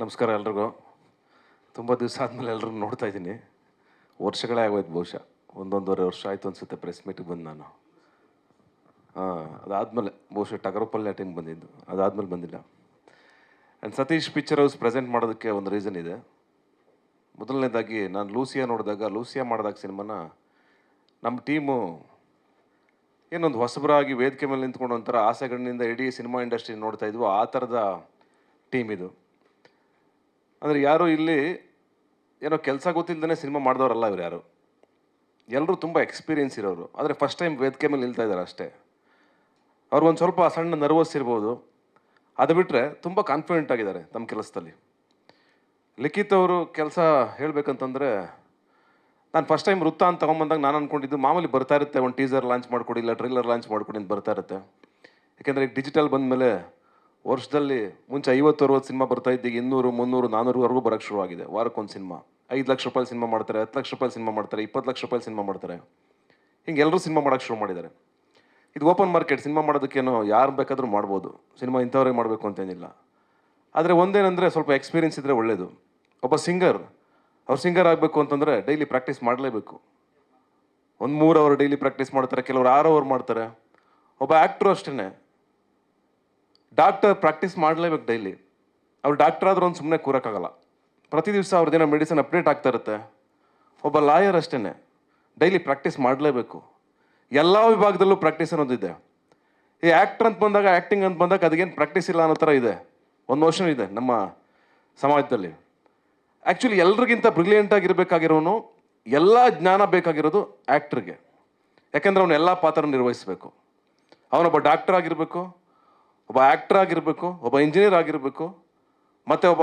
ನಮಸ್ಕಾರ ಎಲ್ರಿಗೂ. ತುಂಬ ದಿವಸ ಆದಮೇಲೆ ಎಲ್ರಿಗೂ ನೋಡ್ತಾ ಇದ್ದೀನಿ. ವರ್ಷಗಳೇ ಆಗೋಯ್ತು, ಬಹುಶಃ 1.5 ವರ್ಷ ಆಯಿತು ಅನಿಸುತ್ತೆ ಪ್ರೆಸ್ ಮೀಟಿಗೆ ಬಂದು ನಾನು. ಅದಾದಮೇಲೆ ಬಹುಶಃ ಟಗರಪಲ್ಲಿ ಟೈಮ್ ಬಂದಿದ್ದು, ಅದಾದಮೇಲೆ ಬಂದಿಲ್ಲ. And Satish picture house present ಮಾಡೋದಕ್ಕೆ ಒಂದು ರೀಸನ್ ಇದೆ. ಮೊದಲನೇದಾಗಿ ನಾನು ಲೂಸಿಯಾ ಮಾಡಿದಾಗ ಸಿನಿಮಾನ ನಮ್ಮ ಟೀಮು ಏನೊಂದು ಹೊಸಬರಾಗಿ ವೇದಿಕೆ ಮೇಲೆ ನಿಂತ್ಕೊಂಡು ಒಂಥರ ಆಸೆಗಳಿಂದ ಇಡೀ ಸಿನಿಮಾ ಇಂಡಸ್ಟ್ರಿ ನೋಡ್ತಾ ಇದ್ವು, ಆ ಥರದ ಟೀಮ್ ಇದು. ಅಂದರೆ ಯಾರು ಇಲ್ಲಿ ಏನೋ ಕೆಲಸ ಗೊತ್ತಿಲ್ಲದೇ ಸಿನಿಮಾ ಮಾಡಿದವರಲ್ಲ ಇವ್ರು ಯಾರು. ಎಲ್ಲರೂ ತುಂಬ ಎಕ್ಸ್ಪೀರಿಯೆನ್ಸ್ ಇರೋರು, ಆದರೆ ಫಸ್ಟ್ ಟೈಮ್ ವೇದಿಕೆ ಮೇಲೆ ನಿಲ್ತಾ ಇದ್ದಾರೆ ಅಷ್ಟೇ. ಅವ್ರಿಗೊಂದು ಸ್ವಲ್ಪ ಸಣ್ಣ ನರ್ವಸ್ ಇರ್ಬೋದು, ಅದು ಬಿಟ್ಟರೆ ತುಂಬ ಕಾನ್ಫಿಡೆಂಟ್ ಆಗಿದ್ದಾರೆ ತಮ್ಮ ಕೆಲಸದಲ್ಲಿ. ಲಿಖಿತ್ ಅವರು ಕೆಲಸ ಹೇಳಬೇಕಂತಂದರೆ, ನಾನು ಫಸ್ಟ್ ಟೈಮ್ ವೃತ್ತ ಅಂತ ತೊಗೊಂಬಂದಾಗ ನಾನು ಅಂದ್ಕೊಂಡಿದ್ದು ಮಾಮೂಲಿ ಬರ್ತಾ ಇರುತ್ತೆ, ಒಂದು ಟೀಸರ್ ಲಾಂಚ್ ಮಾಡಿಕೊಡಿ, ಇಲ್ಲ ಟ್ರೈಲರ್ ಲಾಂಚ್ ಮಾಡಿಕೊಡಿ ಅಂತ ಬರ್ತಾ ಇರುತ್ತೆ. ಯಾಕೆಂದರೆ ಈಗ ಡಿಜಿಟಲ್ ಬಂದಮೇಲೆ ವರ್ಷದಲ್ಲಿ ಮುಂಚೆ 50-60 ಸಿನಿಮಾ ಬರ್ತಾ ಇದ್ದೀಗ 200, 300, 400ವರೆಗೂ ಬರೋಕ್ಕೆ ಶುರುವಾಗಿದೆ. ವಾರಕ್ಕೊಂದು ಸಿನಿಮಾ. 5 ಲಕ್ಷ ರೂಪಾಯಿ ಸಿನಿಮಾ ಮಾಡ್ತಾರೆ, 10 ಲಕ್ಷ ರೂಪಾಯಿ ಸಿನಿಮಾ ಮಾಡ್ತಾರೆ, 20 ಲಕ್ಷ ರೂಪಾಯಿ ಸಿನಿಮಾ ಮಾಡ್ತಾರೆ. ಹಿಂಗೆ ಎಲ್ಲರೂ ಸಿನಿಮಾ ಮಾಡೋಕ್ಕೆ ಶುರು ಮಾಡಿದ್ದಾರೆ. ಇದು ಓಪನ್ ಮಾರ್ಕೆಟ್, ಸಿನಿಮಾ ಮಾಡೋದಕ್ಕೇನೋ ಯಾರು ಬೇಕಾದರೂ ಮಾಡ್ಬೋದು, ಸಿನಿಮಾ ಇಂಥವ್ರೇ ಮಾಡಬೇಕು ಅಂತೇನಿಲ್ಲ. ಆದರೆ ಒಂದೇನೆಂದರೆ ಸ್ವಲ್ಪ ಎಕ್ಸ್ಪೀರಿಯೆನ್ಸ್ ಇದ್ದರೆ ಒಳ್ಳೆಯದು. ಒಬ್ಬ ಅವ್ರು ಸಿಂಗರ್ ಆಗಬೇಕು ಅಂತಂದರೆ ಡೈಲಿ ಪ್ರಾಕ್ಟೀಸ್ ಮಾಡಲೇಬೇಕು. 1-3 ಅವರ್ ಡೈಲಿ ಪ್ರಾಕ್ಟೀಸ್ ಮಾಡ್ತಾರೆ, ಕೆಲವರು 6 ಅವರ್ ಮಾಡ್ತಾರೆ. ಒಬ್ಬ ಆ್ಯಕ್ಟ್ರು ಅಷ್ಟೇ, ಡಾಕ್ಟರ್ ಪ್ರಾಕ್ಟೀಸ್ ಮಾಡಲೇಬೇಕು ಡೈಲಿ. ಅವ್ರು ಡಾಕ್ಟರ್ ಆದರೂ ಒಂದು ಸುಮ್ಮನೆ ಕೂರೋಕ್ಕಾಗಲ್ಲ, ಪ್ರತಿ ದಿವಸ ಅವ್ರದ್ದೇನೋ ಮೆಡಿಸಿನ್ ಅಪ್ಡೇಟ್ ಆಗ್ತಾ ಇರುತ್ತೆ. ಒಬ್ಬ ಲಾಯರ್ ಅಷ್ಟೇ, ಡೈಲಿ ಪ್ರಾಕ್ಟೀಸ್ ಮಾಡಲೇಬೇಕು. ಎಲ್ಲ ವಿಭಾಗದಲ್ಲೂ ಪ್ರಾಕ್ಟೀಸ್ ಅನ್ನೋದಿದೆ. ಈ ಆ್ಯಕ್ಟ್ರ್ ಅಂತ ಬಂದಾಗ, ಆ್ಯಕ್ಟಿಂಗ್ ಅಂತ ಬಂದಾಗ ಅದಕ್ಕೇನು ಪ್ರಾಕ್ಟೀಸ್ ಇಲ್ಲ ಅನ್ನೋ ಥರ ಇದೆ, ಒಂದು ನೋಷನ್ ಇದೆ ನಮ್ಮ ಸಮಾಜದಲ್ಲಿ. ಆ್ಯಕ್ಚುಲಿ ಎಲ್ರಿಗಿಂತ ಬ್ರಿಲಿಯಂಟ್ ಆಗಿರಬೇಕಾಗಿರೋನು, ಎಲ್ಲ ಜ್ಞಾನ ಬೇಕಾಗಿರೋದು ಆ್ಯಕ್ಟ್ರಿಗೆ. ಯಾಕೆಂದರೆ ಅವನು ಎಲ್ಲ ಪಾತ್ರ ನಿರ್ವಹಿಸಬೇಕು. ಅವನೊಬ್ಬ ಡಾಕ್ಟರ್ ಆಗಿರಬೇಕು, ಒಬ್ಬ ಆ್ಯಕ್ಟರ್ ಆಗಿರಬೇಕು, ಒಬ್ಬ ಇಂಜಿನಿಯರ್ ಆಗಿರಬೇಕು, ಮತ್ತು ಒಬ್ಬ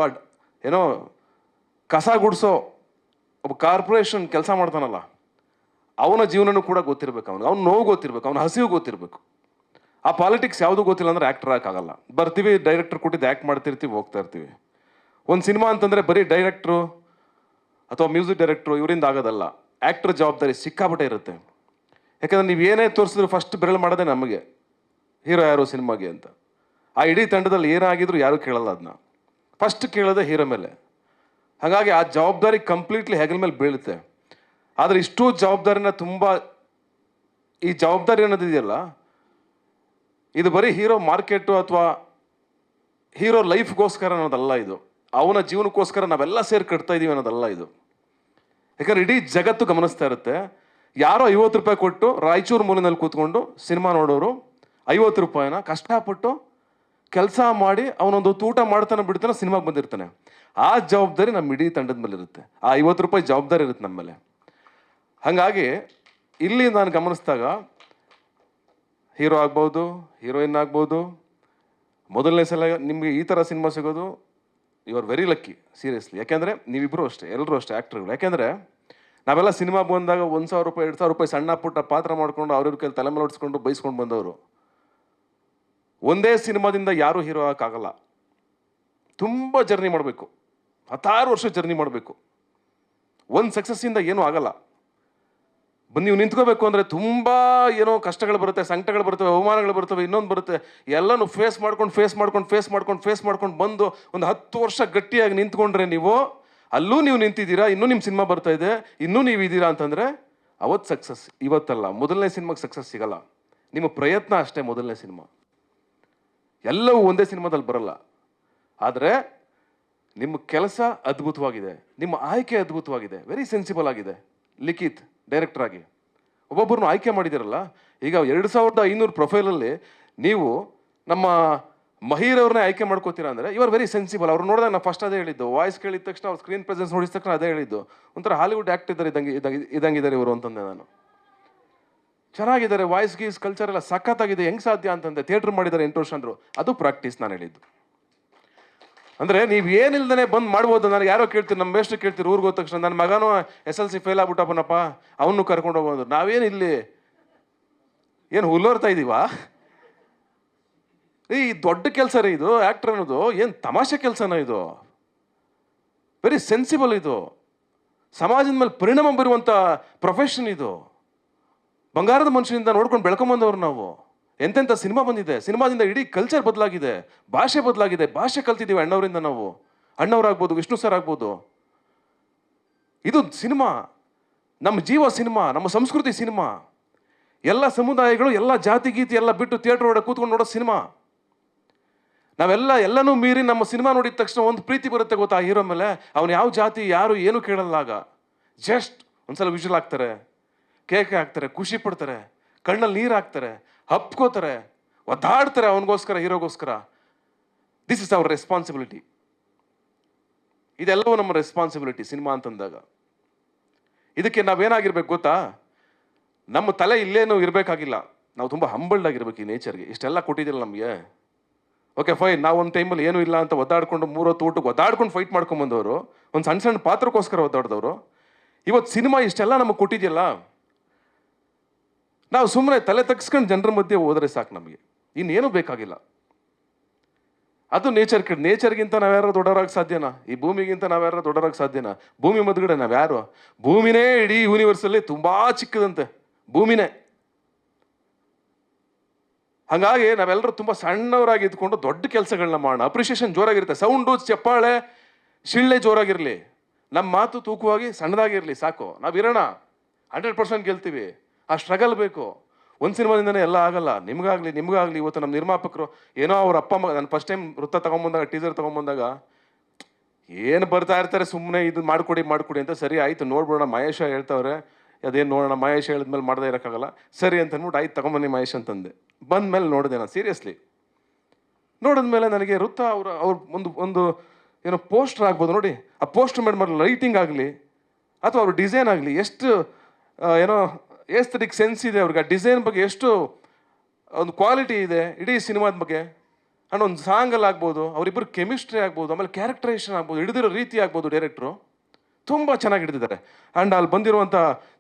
ಏನೋ ಕಸ ಗುಡಿಸೋ ಒಬ್ಬ ಕಾರ್ಪೊರೇಷನ್ ಕೆಲಸ ಮಾಡ್ತಾನಲ್ಲ, ಅವನ ಜೀವನನೂ ಕೂಡ ಗೊತ್ತಿರಬೇಕು. ಅವ್ನು ನೋವು ಗೊತ್ತಿರಬೇಕು, ಅವನ ಹಸಿವು ಗೊತ್ತಿರಬೇಕು. ಆ ಪಾಲಿಟಿಕ್ಸ್ ಯಾವುದೂ ಗೊತ್ತಿಲ್ಲ ಅಂದರೆ ಆ್ಯಕ್ಟರ್ ಆಗೋಕ್ಕಾಗಲ್ಲ. ಬರ್ತೀವಿ, ಡೈರೆಕ್ಟರ್ ಕೊಟ್ಟಿದ್ದು ಆ್ಯಕ್ಟ್ ಮಾಡ್ತಿರ್ತೀವಿ, ಹೋಗ್ತಾ ಇರ್ತೀವಿ. ಒಂದು ಸಿನಿಮಾ ಅಂತಂದರೆ ಬರೀ ಡೈರೆಕ್ಟ್ರು ಅಥವಾ ಮ್ಯೂಸಿಕ್ ಡೈರೆಕ್ಟ್ರು ಇವರಿಂದ ಆಗೋದಲ್ಲ, ಆ್ಯಕ್ಟ್ರ್ ಜವಾಬ್ದಾರಿ ಸಿಕ್ಕಾಪಟ್ಟೆ ಇರುತ್ತೆ. ಯಾಕಂದರೆ ನೀವು ಏನೇ ತೋರಿಸಿದ್ರು ಫಸ್ಟ್ ಬೆರಳು ಮಾಡೋದೇ ನಮಗೆ, ಹೀರೋ ಯಾರು ಸಿನಿಮಾಗೆ ಅಂತ. ಆ ಇಡೀ ತಂಡದಲ್ಲಿ ಏನಾಗಿದ್ರು ಯಾರೂ ಕೇಳಲ್ಲ, ಅದನ್ನ ಫಸ್ಟ್ ಕೇಳೋದೇ ಹೀರೋ ಮೇಲೆ. ಹಾಗಾಗಿ ಆ ಜವಾಬ್ದಾರಿ ಕಂಪ್ಲೀಟ್ಲಿ ಹೆಗಲ ಮೇಲೆ ಬೀಳುತ್ತೆ. ಆದರೆ ಇಷ್ಟೂ ಜವಾಬ್ದಾರಿನ ಈ ಜವಾಬ್ದಾರಿ ಅನ್ನೋದಿದೆಯಲ್ಲ, ಇದು ಬರೀ ಹೀರೋ ಮಾರ್ಕೆಟು ಅಥವಾ ಹೀರೋ ಲೈಫ್ಗೋಸ್ಕರ ಅನ್ನೋದಲ್ಲ. ಇದು ಅವನ ಜೀವನಕ್ಕೋಸ್ಕರ ನಾವೆಲ್ಲ ಸೇರಿ ಕಟ್ತಾ ಇದ್ದೀವಿ ಅನ್ನೋದಲ್ಲ ಇದು. ಯಾಕಂದ್ರೆ ಇಡೀ ಜಗತ್ತು ಗಮನಿಸ್ತಾ ಇರುತ್ತೆ. ಯಾರೋ 50 ರೂಪಾಯಿ ಕೊಟ್ಟು ರಾಯಚೂರು ಮೂಲೆಯಲ್ಲಿ ಕೂತ್ಕೊಂಡು ಸಿನಿಮಾ ನೋಡೋರು 50 ರೂಪಾಯಿನ ಕಷ್ಟಪಟ್ಟು ಕೆಲಸ ಮಾಡಿ ಅವನೊಂದು ಊಟ ಮಾಡ್ತಾನೆ ಬಿಡ್ತಾನೆ, ಸಿನಿಮಾಗೆ ಬಂದಿರ್ತಾನೆ. ಆ ಜವಾಬ್ದಾರಿ ನಮ್ಮ ಇಡೀ ತಂಡದ ಮೇಲೆ ಇರುತ್ತೆ. ಆ 50 ರೂಪಾಯಿ ಜವಾಬ್ದಾರಿ ಇರುತ್ತೆ ನಮ್ಮ ಮೇಲೆ. ಹಾಗಾಗಿ ಇಲ್ಲಿ ನಾನು ಗಮನಿಸಿದಾಗ ಹೀರೋ ಆಗ್ಬೋದು, ಹೀರೋಯಿನ್ ಆಗ್ಬೋದು, ಮೊದಲನೇ ಸಲ ನಿಮಗೆ ಈ ಥರ ಸಿನಿಮಾ ಸಿಗೋದು, you are very lucky, seriously. ಯಾಕೆಂದರೆ ನೀವಿಬ್ಬರು ಅಷ್ಟೇ, ಎಲ್ಲರೂ ಅಷ್ಟೇ ಆ್ಯಕ್ಟ್ರುಗಳು. ಯಾಕೆಂದರೆ ನಾವೆಲ್ಲ ಸಿನಿಮಾ ಬಂದಾಗ 1,000 ರೂಪಾಯಿ 2,000 ರೂಪಾಯಿ ಸಣ್ಣ ಪುಟ್ಟ ಪಾತ್ರ ಮಾಡ್ಕೊಂಡು ಅವ್ರ ಕೈಲಿ ತಲೆ ಮೇಲೆ ಹೊಡ್ಸ್ಕೊಂಡು ಬೈಸ್ಕೊಂಡು ಬಂದವರು. ಒಂದೇ ಸಿನಿಮಾದಿಂದ ಯಾರೂ ಹೀರೋ ಆಗೋಕ್ಕಾಗಲ್ಲ. ತುಂಬ ಜರ್ನಿ ಮಾಡಬೇಕು, 16 ವರ್ಷ ಜರ್ನಿ ಮಾಡಬೇಕು. ಒಂದು ಸಕ್ಸಸ್ಸಿಂದ ಏನೂ ಆಗಲ್ಲ. ನೀವು ನಿಂತ್ಕೋಬೇಕು ಅಂದರೆ ತುಂಬ ಏನೋ ಕಷ್ಟಗಳು ಬರುತ್ತೆ, ಸಂಕಟಗಳು ಬರ್ತವೆ, ಅವಮಾನಗಳು ಬರ್ತವೆ, ಇನ್ನೊಂದು ಬರುತ್ತೆ. ಎಲ್ಲನೂ ಫೇಸ್ ಮಾಡ್ಕೊಂಡು ಬಂದು ಒಂದು 10 ವರ್ಷ ಗಟ್ಟಿಯಾಗಿ ನಿಂತ್ಕೊಂಡ್ರೆ ಅಲ್ಲೂ ನೀವು ನಿಂತಿದ್ದೀರಾ, ಇನ್ನೂ ನಿಮ್ಮ ಸಿನಿಮಾ ಬರ್ತಾ ಇದೆ, ಇನ್ನೂ ನೀವು ಇದ್ದೀರಾ ಅಂತಂದರೆ ಅವತ್ತು ಸಕ್ಸಸ್. ಇವತ್ತಲ್ಲ, ಮೊದಲನೇ ಸಿನಿಮಾಗೆ ಸಕ್ಸಸ್ ಸಿಗಲ್ಲ. ನಿಮ್ಮ ಪ್ರಯತ್ನ ಅಷ್ಟೇ ಮೊದಲನೇ ಸಿನಿಮಾ. ಎಲ್ಲವೂ ಒಂದೇ ಸಿನಿಮಾದಲ್ಲಿ ಬರಲ್ಲ. ಆದರೆ ನಿಮ್ಮ ಕೆಲಸ ಅದ್ಭುತವಾಗಿದೆ, ನಿಮ್ಮ ಆಯ್ಕೆ ಅದ್ಭುತವಾಗಿದೆ, ವೆರಿ ಸೆನ್ಸಿಬಲ್ ಆಗಿದೆ. ಲಿಖಿತ್ ಡೈರೆಕ್ಟರ್ ಆಗಿ ಒಬ್ಬೊಬ್ಬರನ್ನು ಆಯ್ಕೆ ಮಾಡಿದಿರಲ್ಲ. ಈಗ 2500 ಪ್ರೊಫೈಲಲ್ಲಿ ನೀವು ನಮ್ಮ ಮಹೀರ್ ಅವ್ರನ್ನೇ ಆಯ್ಕೆ ಮಾಡ್ಕೋತೀರಾ ಅಂದರೆ ಯು ಆರ್ ವೆರಿ ಸೆನ್ಸಿಬಲ್. ಅವ್ರು ನೋಡಿದಾಗ ನಾನು ಫಸ್ಟ್ ಅದೇ ಹೇಳಿದ್ದು, ವಾಯ್ಸ್ ಕೇಳಿದ ತಕ್ಷಣ, ಅವ್ರ ಸ್ಕ್ರೀನ್ ಪ್ರೆಸೆನ್ಸ್ ನೋಡಿದ ತಕ್ಷಣ ಅದೇ ಹೇಳಿದ್ದು, ಒಂಥರ ಹಾಲಿವುಡ್ ಆ್ಯಕ್ಟ್ ಇದ್ದಂಗಿದ್ದಾರೆ ಇವರು ಅಂತಂದೆ ನಾನು. ಚೆನ್ನಾಗಿದ್ದಾರೆ, ವಾಯ್ಸ್ ಗೀಸ್ ಕಲ್ಚರ್ ಎಲ್ಲ ಸಖತ್ತಾಗಿದೆ, ಹೆಂಗೆ ಸಾಧ್ಯ ಅಂತಂದೆ. ಥಿಯೇಟ್ರ್ ಮಾಡಿದ್ದಾರೆ 8 ವರ್ಷ ಅಂದರು. ಅದು ಪ್ರಾಕ್ಟೀಸ್ ನಾನು ಹೇಳಿದ್ದು. ಅಂದರೆ ನೀವು ಏನಿಲ್ದೇ ಬಂದು ಮಾಡ್ಬೋದು. ನನಗೆ ಯಾರೋ ಕೇಳ್ತೀರಿ, ನಮ್ಮ ಮೇಷ್ಟ್ರು ಕೇಳ್ತೀರಿ ಊರಿಗೆ ಹೋದ ತಕ್ಷಣ, ನನ್ನ ಮಗನೂ SLC ಫೇಲ್ ಆಗ್ಬಿಟ್ಟಪ್ಪನಪ್ಪ, ಅವನು ಕರ್ಕೊಂಡು ಹೋಗೋದು. ನಾವೇನು ಇಲ್ಲಿ ಏನು ಹುಲ್ಲೋರ್ತಾ ಇದ್ದೀವಾ? ಈ ದೊಡ್ಡ ಕೆಲಸ ರೀ ಇದು, ಆ್ಯಕ್ಟ್ರ್ ಅನ್ನೋದು ಏನು ತಮಾಷೆ ಕೆಲಸನ ಇದು? Very sensible. ಇದು ಸಮಾಜದ ಮೇಲೆ ಪರಿಣಾಮ ಬೀರುವಂಥ ಪ್ರೊಫೆಷನ್. ಇದು ಬಂಗಾರದ ಮನುಷ್ಯನಿಂದ ನೋಡ್ಕೊಂಡು ಬೆಳ್ಕೊಂಬಂದವ್ರು ನಾವು. ಎಂತೆಂಥ ಸಿನಿಮಾ ಬಂದಿದೆ, ಸಿನಿಮಾದಿಂದ ಇಡೀ ಕಲ್ಚರ್ ಬದಲಾಗಿದೆ, ಭಾಷೆ ಬದಲಾಗಿದೆ, ಭಾಷೆ ಕಲ್ತಿದ್ದೀವಿ ಅಣ್ಣವರಿಂದ ನಾವು. ಅಣ್ಣವರಾಗ್ಬೋದು, ವಿಷ್ಣು ಸರ್ ಆಗ್ಬೋದು. ಇದು ಸಿನಿಮಾ, ನಮ್ಮ ಜೀವ ಸಿನಿಮಾ, ನಮ್ಮ ಸಂಸ್ಕೃತಿ ಸಿನಿಮಾ. ಎಲ್ಲ ಸಮುದಾಯಗಳು, ಎಲ್ಲ ಜಾತಿ ಗೀತಿ ಎಲ್ಲ ಬಿಟ್ಟು ಥಿಯೇಟರ್ ಒಳಗೆ ಕೂತ್ಕೊಂಡು ನೋಡೋ ಸಿನಿಮಾ. ಎಲ್ಲನೂ ಮೀರಿ ನಮ್ಮ ಸಿನಿಮಾ ನೋಡಿದ ತಕ್ಷಣ ಒಂದು ಪ್ರೀತಿ ಬರುತ್ತೆ ಗೊತ್ತಾ ಹೀರೋ ಮೇಲೆ. ಅವನು ಯಾವ ಜಾತಿ ಯಾರು ಏನು ಕೇಳಲ್ಲ. ಆಗ ಜಸ್ಟ್ ಒಂದ್ಸಲ ವಿಷಲ್ ಹಾಕ್ತಾರೆ, ಕೇಕ್ ಹಾಕ್ತಾರೆ, ಖುಷಿ ಪಡ್ತಾರೆ, ಕಣ್ಣಲ್ಲಿ ನೀರು ಹಾಕ್ತಾರೆ, ಹಪ್ಕೋತಾರೆ, ಒದ್ದಾಡ್ತಾರೆ ಅವನಿಗೋಸ್ಕರ, ಹೀರೋಗೋಸ್ಕರ. This is our responsibility. ಇದೆಲ್ಲವೂ ನಮ್ಮ ರೆಸ್ಪಾನ್ಸಿಬಿಲಿಟಿ ಸಿನಿಮಾ ಅಂತಂದಾಗ. ಇದಕ್ಕೆ ನಾವೇನಾಗಿರ್ಬೇಕು ಗೊತ್ತಾ? ನಮ್ಮ ತಲೆ ಇಲ್ಲೇನು ಇರಬೇಕಾಗಿಲ್ಲ, ನಾವು ತುಂಬ ಹಂಬಲ್ಡ್ ಆಗಿರ್ಬೇಕು ಈ ನೇಚರ್ಗೆ. ಇಷ್ಟೆಲ್ಲ ಕೊಟ್ಟಿದ್ದಿಲ್ಲ ನಮಗೆ. ಓಕೆ ಫೈನ್, ನಾವು ಒಂದು ಟೈಮಲ್ಲಿ ಏನೂ ಇಲ್ಲ ಅಂತ ಒದ್ದಾಡ್ಕೊಂಡು 3 ಹೊತ್ತು ಊಟಕ್ಕೆ ಒದ್ದಾಡ್ಕೊಂಡು ಫೈಟ್ ಮಾಡ್ಕೊಂಬಂದವರು, ಒಂದು ಸಣ್ಣ ಸಣ್ಣ ಪಾತ್ರಕ್ಕೋಸ್ಕರ ಒದ್ದಾಡ್ದವರು. ಇವತ್ತು ಸಿನಿಮಾ ಇಷ್ಟೆಲ್ಲ ನಮಗೆ ಕೊಟ್ಟಿದೆಯಲ್ಲ, ನಾವು ಸುಮ್ಮನೆ ತಲೆ ತಗ್ಸ್ಕೊಂಡು ಜನರ ಮಧ್ಯೆ ಹೋದರೆ ಸಾಕು, ನಮಗೆ ಇನ್ನೇನು ಬೇಕಾಗಿಲ್ಲ. ಅದು ನೇಚರ್ಗಿಂತ ನಾವ್ಯಾರು ದೊಡ್ಡವರಾಗಿ ಸಾಧ್ಯನಾ? ಈ ಭೂಮಿಗಿಂತ ನಾವ್ಯಾರು ದೊಡ್ಡವರಾಗಿ ಸಾಧ್ಯನಾ? ಭೂಮಿ ಮದ್ಗಡೆ ನಾವ್ಯಾರು? ಭೂಮಿನೇ ಇಡೀ ಯೂನಿವರ್ಸಲ್ಲಿ ತುಂಬಾ ಚಿಕ್ಕದಂತೆ, ಭೂಮಿನೇ. ಹಾಗಾಗಿ ನಾವೆಲ್ಲರೂ ತುಂಬ ಸಣ್ಣವರಾಗಿ ಇದ್ಕೊಂಡು ದೊಡ್ಡ ಕೆಲಸಗಳನ್ನ ಮಾಡೋಣ. ಅಪ್ರಿಷಿಯೇಷನ್ ಜೋರಾಗಿರುತ್ತೆ, ಸೌಂಡು, ಚಪ್ಪಾಳೆ, ಶಿಳ್ಳೆ ಜೋರಾಗಿರಲಿ, ನಮ್ಮ ಮಾತು ತೂಕವಾಗಿ ಸಣ್ಣದಾಗಿರಲಿ, ಸಾಕು. ನಾವಿರೋಣ, 100% ಗೆಲ್ತೀವಿ. ಆ ಸ್ಟ್ರಗಲ್ ಬೇಕು. ಒಂದು ಸಿನಿಮಾದಿಂದನೇ ಎಲ್ಲ ಆಗಲ್ಲ. ನಿಮ್ಗಾಗಲಿ ಇವತ್ತು ನಮ್ಮ ನಿರ್ಮಾಪಕರು ಏನೋ ಅವ್ರ ಅಪ್ಪ ಅಮ್ಮ, ನಾನು ಫಸ್ಟ್ ಟೈಮ್ ವೃತ್ತ ತೊಗೊಂಬಂದಾಗ, ಟೀಸರ್ ತೊಗೊಂಬಂದಾಗ ಏನು ಬರ್ತಾ ಇರ್ತಾರೆ, ಸುಮ್ಮನೆ ಇದು ಮಾಡಿಕೊಡಿ ಅಂತ. ಸರಿ ಆಯಿತು ನೋಡ್ಬಿಡೋಣ, ಮಹೇಶ ಹೇಳ್ತಾವ್ರೆ, ಅದೇನು ನೋಡೋಣ, ಮಹೇಶ್ ಹೇಳಿದ್ಮೇಲೆ ಮಾಡದೇ ಇರೋಕ್ಕಾಗಲ್ಲ, ಸರಿ ಅಂತ ಅಂದ್ಬಿಟ್ಟು ಆಯ್ತು ತಗೊಂಬನ್ನಿ ಮಹೇಶ್ ಅಂತಂದೆ. ಬಂದಮೇಲೆ ನೋಡಿದೆ ನಾನು ಸೀರಿಯಸ್ಲಿ. ನೋಡಿದ್ಮೇಲೆ ನನಗೆ ವೃತ್ತ ಅವ್ರ ಒಂದು ಏನೋ ಪೋಸ್ಟರ್ ಆಗ್ಬೋದು ನೋಡಿ, ಆ ಪೋಸ್ಟರ್ ಮೇಲೆ ಲೈಟಿಂಗ್ ಆಗಲಿ ಅಥವಾ ಅವ್ರ ಡಿಸೈನ್ ಆಗಲಿ, ಎಷ್ಟು ಏನೋ ಏಸ್ಥೆಟಿಕ್ ಸೆನ್ಸ್ ಇದೆ ಅವ್ರಿಗೆ. ಆ ಡಿಸೈನ್ ಬಗ್ಗೆ ಎಷ್ಟು ಒಂದು ಕ್ವಾಲಿಟಿ ಇದೆ ಇಡೀ ಸಿನಿಮಾದ ಬಗ್ಗೆ. ಆ್ಯಂಡ್ ಒಂದು ಸಾಂಗಲ್ಲಿ ಆಗ್ಬೋದು, ಅವರಿಬ್ಬರು ಕೆಮಿಸ್ಟ್ರಿ ಆಗ್ಬೋದು, ಆಮೇಲೆ ಕ್ಯಾರೆಕ್ಟರೈಸೇಷನ್ ಆಗ್ಬೋದು, ಹಿಡಿದಿರೋ ರೀತಿ ಆಗ್ಬೋದು, ಡೈರೆಕ್ಟ್ರು ತುಂಬ ಚೆನ್ನಾಗಿ ಹಿಡಿದಿದ್ದಾರೆ. ಆ್ಯಂಡ್ ಅಲ್ಲಿ ಬಂದಿರುವಂಥ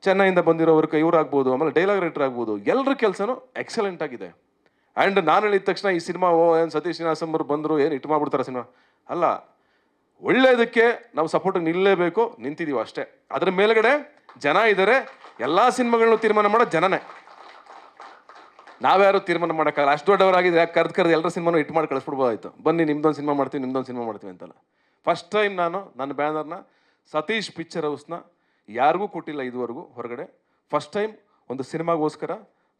ಚೆನ್ನೈಯಿಂದ ಬಂದಿರೋವ್ರಿಗೆ ಇವರಾಗ್ಬೋದು, ಆಮೇಲೆ ಡೈಲಾಗ್ ರೈಟರ್ ಆಗ್ಬೋದು, ಎಲ್ಲರ ಕೆಲಸನೂ ಎಕ್ಸಲೆಂಟ್ ಆಗಿದೆ. ಆ್ಯಂಡ್ ನಾನು ಹೇಳಿದ ತಕ್ಷಣ ಈ ಸಿನಿಮಾ ಏನು ಸತೀಶ್ ಶ್ರೀನಿವಾಸಂ ಅವರು ಬಂದರು ಏನು ಇಟ್ಟು ಮಾಡ್ಬಿಡ್ತಾರೆ ಸಿನಿಮಾ ಅಲ್ಲ. ಒಳ್ಳೆಯದಕ್ಕೆ ನಾವು ಸಪೋರ್ಟ್ ನಿಲ್ಲಲೇಬೇಕು, ನಿಂತಿದ್ದೀವಿ ಅಷ್ಟೇ. ಅದ್ರ ಮೇಲ್ಗಡೆ ಜನ ಇದ್ದಾರೆ. ಎಲ್ಲ ಸಿನಿಮಾಗಳನ್ನೂ ತೀರ್ಮಾನ ಮಾಡೋ ಜನನೇ, ನಾವ್ಯಾರು ತೀರ್ಮಾನ ಮಾಡೋಕ್ಕಾಗಲ್ಲ. ಅಷ್ಟು ದೊಡ್ಡವರಾಗಿದೆ, ಯಾಕೆ ಕರೆದು ಎಲ್ಲರ ಸಿನಿಮಾನು ಹಿಟ್ ಮಾಡಿ ಕಳಿಸ್ಬಿಡ್ಬೋದಾಯ್ತು. ಬನ್ನಿ ನಿಮ್ದೊಂದು ಸಿನಿಮಾ ಮಾಡ್ತೀವಿ ಅಂತಲ್ಲ. ಫಸ್ಟ್ ಟೈಮ್ ನಾನು ನನ್ನ ಬ್ಯಾನರ್ನ ಸತೀಶ್ ಪಿಕ್ಚರ್ ಹೌಸ್ನ ಯಾರಿಗೂ ಕೊಟ್ಟಿಲ್ಲ ಇದುವರೆಗೂ ಹೊರಗಡೆ. ಫಸ್ಟ್ ಟೈಮ್ ಒಂದು ಸಿನಿಮಾಗೋಸ್ಕರ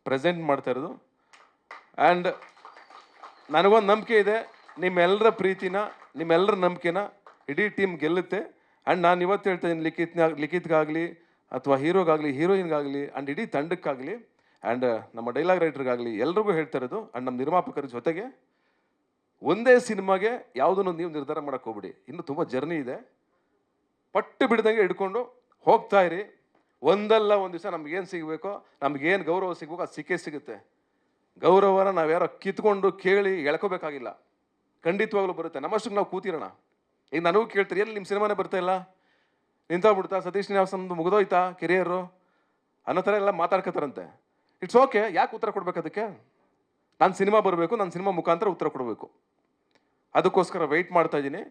ಪ್ರೆಸೆಂಟ್ ಮಾಡ್ತಾ ಇರೋದು. ಆ್ಯಂಡ್ ನನಗೊಂದು ನಂಬಿಕೆ ಇದೆ, ನಿಮ್ಮೆಲ್ಲರ ಪ್ರೀತಿನ, ನಿಮ್ಮೆಲ್ಲರ ನಂಬಿಕೆನ ಇಡೀ ಟೀಮ್ ಗೆಲ್ಲುತ್ತೆ. ಆ್ಯಂಡ್ ನಾನು ಇವತ್ತು ಹೇಳ್ತಾ ಇದ್ದೀನಿ, ಲಿಖಿತ್ಗಾಗಲಿ ಅಥವಾ ಹೀರೋಗಾಗಲಿ, ಹೀರೋಯಿನ್ಗಾಗಲಿ, ಆ್ಯಂಡ್ ಇಡೀ ತಂಡಕ್ಕಾಗಲಿ, ಆ್ಯಂಡ್ ನಮ್ಮ ಡೈಲಾಗ್ ರೈಟರ್ಗಾಗಲಿ, ಎಲ್ರಿಗೂ ಹೇಳ್ತಾ ಇರೋದು, ಆ್ಯಂಡ್ ನಮ್ಮ ನಿರ್ಮಾಪಕರ ಜೊತೆಗೆ, ಒಂದೇ ಸಿನಿಮಾಗೆ ಯಾವುದನ್ನು ನೀವು ನಿರ್ಧಾರ ಮಾಡೋಕ್ಕೆ ಹೋಗ್ಬಿಡಿ. ಇನ್ನೂ ತುಂಬ ಜರ್ನಿ ಇದೆ. ಪಟ್ಟು ಬಿಡ್ದಂಗೆ ಹಿಡ್ಕೊಂಡು ಹೋಗ್ತಾ ಇರಿ. ಒಂದಲ್ಲ ಒಂದು ದಿವಸ ನಮಗೇನು ಸಿಗಬೇಕೋ, ನಮಗೇನು ಗೌರವ ಸಿಗಬೇಕು, ಅದು ಸಿಕ್ಕೇ ಸಿಗುತ್ತೆ. ಗೌರವನ ನಾವ್ಯಾರೋ ಕಿತ್ಕೊಂಡು ಕೇಳಿ ಎಳ್ಕೋಬೇಕಾಗಿಲ್ಲ, ಖಂಡಿತವಾಗ್ಲೂ ಬರುತ್ತೆ. ನಮ್ಮಷ್ಟಕ್ಕೆ ನಾವು ಕೂತಿರೋಣ. ಈಗ ನನಗೂ ಕೇಳ್ತೀರಿ, ಎಲ್ಲಿ ನಿಮ್ಮ ಸಿನಿಮಾನೇ ಬರ್ತಾ ಇಲ್ಲ, ನಿಂತೋಗ್ಬಿಡ್ತಾ, ಸತೀಶ್ ಶ್ರೀನಿವಾಸಂದು ಮುಗಿದೋಯ್ತಾ ಕೆರಿಯರು ಅನ್ನೋ ಥರ ಎಲ್ಲ ಮಾತಾಡ್ಕೋತಾರಂತೆ. ಇಟ್ಸ್ ಓಕೆ, ಯಾಕೆ ಉತ್ತರ ಕೊಡ್ಬೇಕು ಅದಕ್ಕೆ? ನಾನು ಸಿನಿಮಾ ಬರಬೇಕು, ನಾನು ಸಿನಿಮಾ ಮುಖಾಂತರ ಉತ್ತರ ಕೊಡಬೇಕು. ಅದಕ್ಕೋಸ್ಕರ ವೆಯ್ಟ್ ಮಾಡ್ತಾ ಇದ್ದೀನಿ.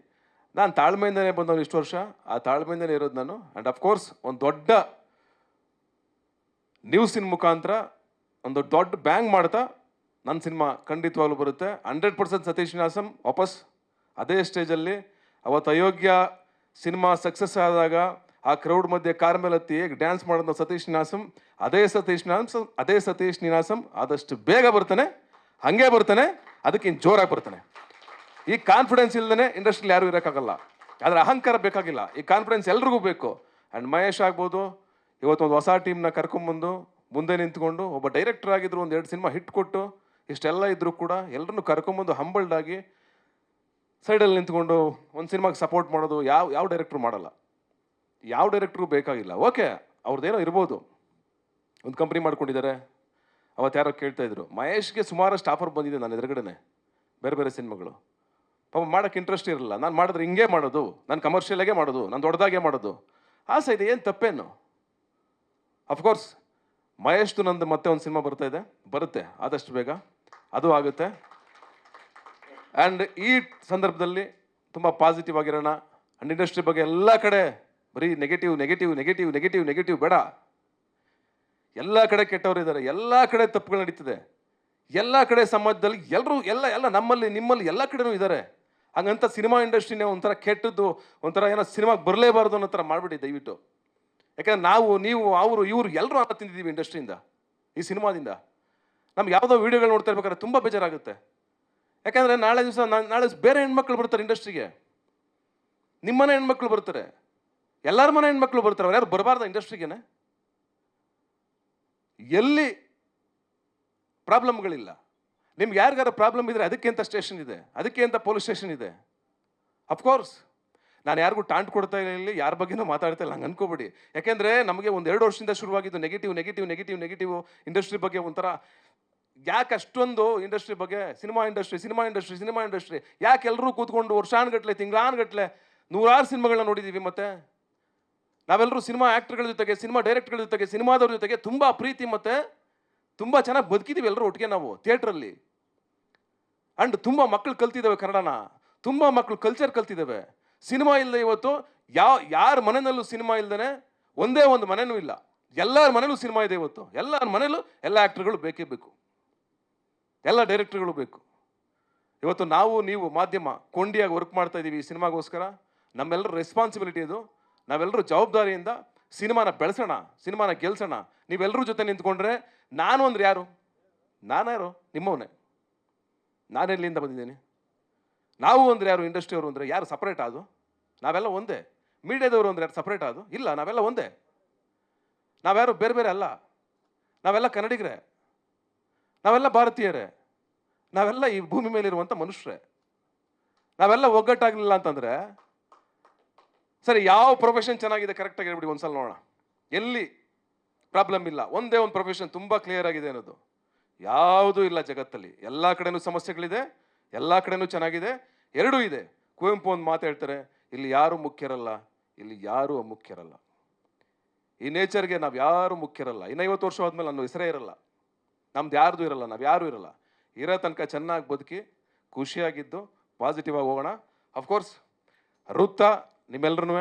ನಾನು ತಾಳ್ಮೆಯಿಂದನೇ ಬಂದವನು ಇಷ್ಟು ವರ್ಷ, ಆ ತಾಳ್ಮೆಯಿಂದನೇ ಇರೋದು ನಾನು. ಆ್ಯಂಡ್ ಅಫ್ಕೋರ್ಸ್ ಒಂದು ದೊಡ್ಡ ನ್ಯೂಸಿನ ಮುಖಾಂತರ ಒಂದು ದೊಡ್ಡ ಬ್ಯಾಂಗ್ ಮಾಡ್ತಾ ನನ್ನ ಸಿನಿಮಾ ಖಂಡಿತವಾಗ್ಲೂ ಬರುತ್ತೆ. 100% ಸತೀಶ್ ಶ್ರೀನಿವಾಸಂ ವಾಪಸ್ ಅದೇ ಸ್ಟೇಜಲ್ಲಿ. ಅವತ್ತು ಅಯೋಗ್ಯ ಸಿನಿಮಾ ಸಕ್ಸಸ್ ಆದಾಗ ಆ ಕ್ರೌಡ್ ಮಧ್ಯೆ ಕಾರ್ ಮೇಲೆ ಹತ್ತಿ ಹೇಗೆ ಡ್ಯಾನ್ಸ್ ಮಾಡೋದು ಸತೀಶ್ ಶ್ರೀನಿವಾಸಂ, ಅದೇ ಸತೀಶ್ ಶ್ರೀನಿವಾಸಂ ಆದಷ್ಟು ಬೇಗ ಬರ್ತಾನೆ, ಹಾಗೆ ಬರ್ತಾನೆ, ಅದಕ್ಕಿಂತ ಜೋರಾಗಿ ಬರ್ತಾನೆ. ಈ ಕಾನ್ಫಿಡೆನ್ಸ್ ಇಲ್ಲದೇ ಇಂಡಸ್ಟ್ರಿಲಿ ಯಾರೂ ಇರೋಕ್ಕಾಗಲ್ಲ. ಆದರೆ ಅಹಂಕಾರ ಬೇಕಾಗಿಲ್ಲ, ಈ ಕಾನ್ಫಿಡೆನ್ಸ್ ಎಲ್ರಿಗೂ ಬೇಕು. ಆ್ಯಂಡ್ ಮಹೇಶ್ ಆಗ್ಬೋದು, ಇವತ್ತೊಂದು ಹೊಸ ಟೀಮ್ನ ಕರ್ಕೊಂಬಂದು ಮುಂದೆ ನಿಂತ್ಕೊಂಡು, ಒಬ್ಬ ಡೈರೆಕ್ಟರ್ ಆಗಿದ್ರು, 1-2 ಸಿನಿಮಾ ಹಿಟ್ ಕೊಟ್ಟು, ಇಷ್ಟೆಲ್ಲ ಇದ್ರೂ ಕೂಡ ಎಲ್ಲರನ್ನೂ ಕರ್ಕೊಂಬಂದು ಹಂಬಲ್ಡ್ ಆಗಿ ಸೈಡಲ್ಲಿ ನಿಂತ್ಕೊಂಡು ಒಂದು ಸಿನಿಮಾಗೆ ಸಪೋರ್ಟ್ ಮಾಡೋದು ಯಾವ ಡೈರೆಕ್ಟ್ರು ಮಾಡಲ್ಲ, ಯಾವ ಡೈರೆಕ್ಟ್ರಿಗೂ ಬೇಕಾಗಿಲ್ಲ. ಓಕೆ, ಅವ್ರದ್ದೇನೋ ಇರ್ಬೋದು, ಒಂದು ಕಂಪ್ನಿ ಮಾಡ್ಕೊಂಡಿದ್ದಾರೆ. ಅವತ್ತು ಯಾರೋ ಕೇಳ್ತಾಯಿದ್ರು, ಮಹೇಶ್ಗೆ ಸುಮಾರಷ್ಟು ಆಫರ್ ಬಂದಿದೆ ನನ್ನ ಎದುರುಗಡೆನೆ, ಬೇರೆ ಬೇರೆ ಸಿನಿಮಾಗಳು. ಪಾಪ ಮಾಡೋಕ್ಕೆ ಇಂಟ್ರೆಸ್ಟ್ ಇರಲ್ಲ. ನಾನು ಮಾಡಿದ್ರೆ ಹಿಂಗೆ ಮಾಡೋದು, ನಾನು ಕಮರ್ಷಿಯಲಾಗೇ ಮಾಡೋದು, ನಾನು ದೊಡ್ಡದಾಗೆ ಮಾಡೋದು, ಆಸೆ ಇದೆ, ಏನು ತಪ್ಪೇನು? ಅಫ್ಕೋರ್ಸ್ ಮಹೇಶ್ದು ನಂದು ಮತ್ತೆ ಒಂದು ಸಿನಿಮಾ ಬರುತ್ತೆ ಆದಷ್ಟು ಬೇಗ, ಅದು ಆಗುತ್ತೆ. ಆ್ಯಂಡ್ ಈ ಸಂದರ್ಭದಲ್ಲಿ ತುಂಬ ಪಾಸಿಟಿವ್ ಆಗಿರೋಣ. ಆ್ಯಂಡ್ ಇಂಡಸ್ಟ್ರಿ ಬಗ್ಗೆ ಎಲ್ಲ ಕಡೆ ಬರೀ ನೆಗೆಟಿವ್ ಬೇಡ. ಎಲ್ಲ ಕಡೆ ಕೆಟ್ಟವರಿದ್ದಾರೆ, ಎಲ್ಲ ಕಡೆ ತಪ್ಪುಗಳು ನಡೀತಿದೆ, ಎಲ್ಲ ಕಡೆ ಸಮಾಜದಲ್ಲಿ ಎಲ್ಲರೂ ಎಲ್ಲ ನಮ್ಮಲ್ಲಿ ನಿಮ್ಮಲ್ಲಿ ಎಲ್ಲ ಕಡೆನೂ ಇದ್ದಾರೆ. ಹಂಗಂತ ಸಿನಿಮಾ ಇಂಡಸ್ಟ್ರಿನೇ ಒಂಥರ ಕೆಟ್ಟದ್ದು, ಒಂಥರ ಏನೋ ಸಿನಿಮಾಗೆ ಬರಲೇಬಾರ್ದು ಅನ್ನೋ ಥರ ಮಾಡಿಬಿಡಿ ದಯವಿಟ್ಟು. ಯಾಕಂದ್ರೆ ನಾವು, ನೀವು, ಅವರು, ಇವರು ಎಲ್ಲರೂ ಅನ್ನ ತಿಂದಿದ್ದೀವಿ ಇಂಡಸ್ಟ್ರಿಯಿಂದ, ಈ ಸಿನಿಮಾದಿಂದ. ನಮ್ಗೆ ಯಾವುದೋ ವೀಡಿಯೋಗಳು ನೋಡ್ತಾ ಇರ್ಬೇಕಾದ್ರೆ ತುಂಬ ಬೇಜಾರಾಗುತ್ತೆ. ಯಾಕಂದರೆ ನಾಳೆ ದಿವಸ ಬೇರೆ ಹೆಣ್ಮಕ್ಳು ಬರ್ತಾರೆ ಇಂಡಸ್ಟ್ರಿಗೆ. ನಿಮ್ಮನೆ ಹೆಣ್ಮಕ್ಳು ಬರ್ತಾರೆ, ಎಲ್ಲರ ಮನೆ ಹೆಣ್ಮಕ್ಳು ಬರ್ತಾರೆ. ಅವ್ರು ಯಾರು ಬರಬಾರ್ದ ಇಂಡಸ್ಟ್ರಿಗೇನೆ? ಎಲ್ಲಿ ಪ್ರಾಬ್ಲಮ್ಗಳಿಲ್ಲ. ನಿಮ್ಗೆ ಯಾರಿಗಾರ ಪ್ರಾಬ್ಲಮ್ ಇದ್ದರೆ ಅದಕ್ಕೆ ಅಂತ ಸ್ಟೇಷನ್ ಇದೆ, ಅದಕ್ಕೆ ಅಂತ ಪೊಲೀಸ್ ಸ್ಟೇಷನ್ ಇದೆ. ಅಫ್ಕೋರ್ಸ್ ನಾನು ಯಾರಿಗೂ ಟಾಂಟ್ ಕೊಡ್ತಾ ಇಲ್ಲ, ಯಾರ ಬಗ್ಗೆನೂ ಮಾತಾಡ್ತಾ ಇಲ್ಲ, ಹಂಗೆ ಅನ್ಕೋಬೇಡಿ. ಯಾಕೆಂದರೆ ನಮಗೆ 1-2 ವರ್ಷದಿಂದ ಶುರುವಾಗಿದ್ದು ನೆಗೆಟಿವ್ ಇಂಡಸ್ಟ್ರಿ ಬಗ್ಗೆ. ಒಂಥರ ಯಾಕೆ ಅಷ್ಟೊಂದು ಇಂಡಸ್ಟ್ರಿ ಬಗ್ಗೆ, ಸಿನಿಮಾ ಇಂಡಸ್ಟ್ರಿ ಯಾಕೆ ಎಲ್ಲರೂ ಕೂತ್ಕೊಂಡು ವರ್ಷಾನುಗಟ್ಲೆ, ತಿಂಗಳಾನುಗಟ್ಲೆ ನೂರಾರು ಸಿನಿಮಾಗಳನ್ನ ನೋಡಿದ್ದೀವಿ. ಮತ್ತು ನಾವೆಲ್ಲರೂ ಸಿನಿಮಾ ಆ್ಯಕ್ಟರ್ಗಳ ಜೊತೆಗೆ, ಸಿನಿಮಾ ಡೈರೆಕ್ಟರ್ಗಳ ಜೊತೆಗೆ, ಸಿನಿಮಾದವ್ರ ಜೊತೆಗೆ ತುಂಬ ಪ್ರೀತಿ ಮತ್ತು ತುಂಬ ಚೆನ್ನಾಗಿ ಬದುಕಿದ್ದೀವಿ ಎಲ್ಲರೂ ಒಟ್ಟಿಗೆ ನಾವು ಥಿಯೇಟ್ರಲ್ಲಿ. ಆ್ಯಂಡ್ ತುಂಬ ಮಕ್ಕಳು ಕಲ್ತಿದ್ದಾವೆ ಕನ್ನಡನ, ತುಂಬ ಮಕ್ಕಳು ಕಲ್ಚರ್ ಕಲ್ತಿದ್ದಾವೆ. ಸಿನಿಮಾ ಇಲ್ಲದೆ ಇವತ್ತು ಯಾರ ಮನೆಯಲ್ಲೂ ಸಿನಿಮಾ ಇಲ್ಲದೇ ಒಂದೇ ಒಂದು ಮನೆಯೂ ಇಲ್ಲ. ಎಲ್ಲರ ಮನೇಲೂ ಸಿನಿಮಾ ಇದೆ ಇವತ್ತು. ಎಲ್ಲರ ಮನೇಲೂ ಎಲ್ಲ ಆ್ಯಕ್ಟರ್ಗಳು ಬೇಕೇ ಬೇಕು, ಎಲ್ಲ ಡೈರೆಕ್ಟರ್ಗಳು ಬೇಕು. ಇವತ್ತು ನಾವು, ನೀವು ಮಾಧ್ಯಮ ಕೊಂಡಿಯಾಗಿ ವರ್ಕ್ ಮಾಡ್ತಾ ಇದ್ದೀವಿ ಈ ಸಿನಿಮಾಗೋಸ್ಕರ. ನಮ್ಮೆಲ್ಲರ ರೆಸ್ಪಾನ್ಸಿಬಿಲಿಟಿ ಇದು. ನಾವೆಲ್ಲರೂ ಜವಾಬ್ದಾರಿಯಿಂದ ಸಿನಿಮಾನ ಬೆಳೆಸೋಣ, ಸಿನಿಮಾನ ಗೆಲ್ಸೋಣ. ನೀವೆಲ್ಲರೂ ಜೊತೆ ನಿಂತ್ಕೊಂಡ್ರೆ ನಾನು ಅಂದ್ರೆ ಯಾರು? ನಾನ್ಯಾರು? ನಿಮ್ಮವನೇ. ನಾನೆಲ್ಲಿಂದ ಬಂದಿದ್ದೀನಿ? ನಾವು ಅಂದರೆ ಯಾರು? ಇಂಡಸ್ಟ್ರಿಯವರು ಅಂದರೆ ಯಾರು ಸಪ್ರೇಟ್ ಆದು? ನಾವೆಲ್ಲ ಒಂದೇ. ಮೀಡಿಯಾದವರು ಅಂದರೆ ಯಾರು ಸಪ್ರೇಟ್ ಆದು? ಇಲ್ಲ, ನಾವೆಲ್ಲ ಒಂದೇ. ನಾವ್ಯಾರು ಬೇರೆ ಬೇರೆ ಅಲ್ಲ. ನಾವೆಲ್ಲ ಕನ್ನಡಿಗರೇ, ನಾವೆಲ್ಲ ಭಾರತೀಯರೇ, ನಾವೆಲ್ಲ ಈ ಭೂಮಿ ಮೇಲಿರುವಂಥ ಮನುಷ್ಯರೇ. ನಾವೆಲ್ಲ ಒಗ್ಗಟ್ಟಾಗಲಿಲ್ಲ ಅಂತಂದರೆ ಸರಿ, ಯಾವ ಪ್ರೊಫೆಷನ್ ಚೆನ್ನಾಗಿದೆ ಕರೆಕ್ಟಾಗಿ ಹೇಳ್ಬಿಡಿ ಒಂದ್ಸಲ ನೋಡೋಣ. ಎಲ್ಲಿ ಪ್ರಾಬ್ಲಮ್ ಇಲ್ಲ? ಒಂದೇ ಒಂದು ಪ್ರೊಫೆಷನ್ ತುಂಬ ಕ್ಲಿಯರ್ ಆಗಿದೆ ಅನ್ನೋದು ಯಾವುದೂ ಇಲ್ಲ ಜಗತ್ತಲ್ಲಿ. ಎಲ್ಲ ಕಡೆನೂ ಸಮಸ್ಯೆಗಳಿದೆ, ಎಲ್ಲ ಕಡೆನೂ ಚೆನ್ನಾಗಿದೆ, ಎರಡೂ ಇದೆ. ಕುವೆಂಪು ಒಂದು ಮಾತು ಹೇಳ್ತಾರೆ, ಇಲ್ಲಿ ಯಾರೂ ಮುಖ್ಯರಲ್ಲ, ಇಲ್ಲಿ ಯಾರೂ ಅಮುಖ್ಯರಲ್ಲ. ಈ ನೇಚರ್ಗೆ ನಾವು ಯಾರೂ ಮುಖ್ಯರಲ್ಲ. ಇನ್ನು 50 ವರ್ಷ ಆದಮೇಲೆ ನನ್ನ ಹೆಸರೇ ಇರಲ್ಲ, ನಮ್ದು ಯಾರ್ದು ಇರಲ್ಲ, ನಾವು ಯಾರೂ ಇರಲ್ಲ. ಇರೋ ತನಕ ಚೆನ್ನಾಗಿ ಬದುಕಿ ಖುಷಿಯಾಗಿದ್ದು ಪಾಸಿಟಿವ್ ಆಗಿ ಹೋಗೋಣ. ಅಫ್ಕೋರ್ಸ್ ವೃತ್ತ ನಿಮ್ಮೆಲ್ಲರೂ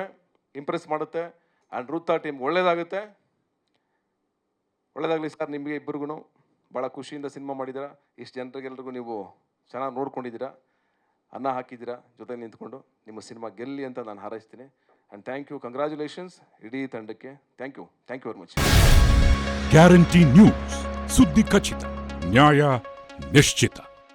ಇಂಪ್ರೆಸ್ ಮಾಡುತ್ತೆ. ಆ್ಯಂಡ್ ವೃತ್ತ ಟೀಮ್ ಒಳ್ಳೇದಾಗುತ್ತೆ. ಒಳ್ಳೇದಾಗಲಿ ಸರ್. ನಿಮಗೆ ಇಬ್ಬರಿಗೂ ಭಾಳ ಖುಷಿಯಿಂದ ಸಿನಿಮಾ ಮಾಡಿದ್ದೀರಾ. ಇಷ್ಟು ಜನರಿಗೆಲ್ರಿಗೂ ನೀವು ಚೆನ್ನಾಗಿ ನೋಡ್ಕೊಂಡಿದ್ದೀರಾ, ಅನ್ನ ಹಾಕಿದ್ದೀರಾ ಜೊತೆ ನಿಂತ್ಕೊಂಡು. ನಿಮ್ಮ ಸಿನಿಮಾ ಗೆಲ್ಲಿ ಅಂತ ನಾನು ಹಾರೈಸ್ತೀನಿ. ಆ್ಯಂಡ್ ಥ್ಯಾಂಕ್ ಯು, ಕಂಗ್ರ್ಯಾಚುಲೇಷನ್ಸ್ ಇಡೀ ತಂಡಕ್ಕೆ. Thank you very much. Guarantee news, ಸುದ್ದಿ ಖಚಿತ, ನ್ಯಾಯ ನಿಶ್ಚಿತ.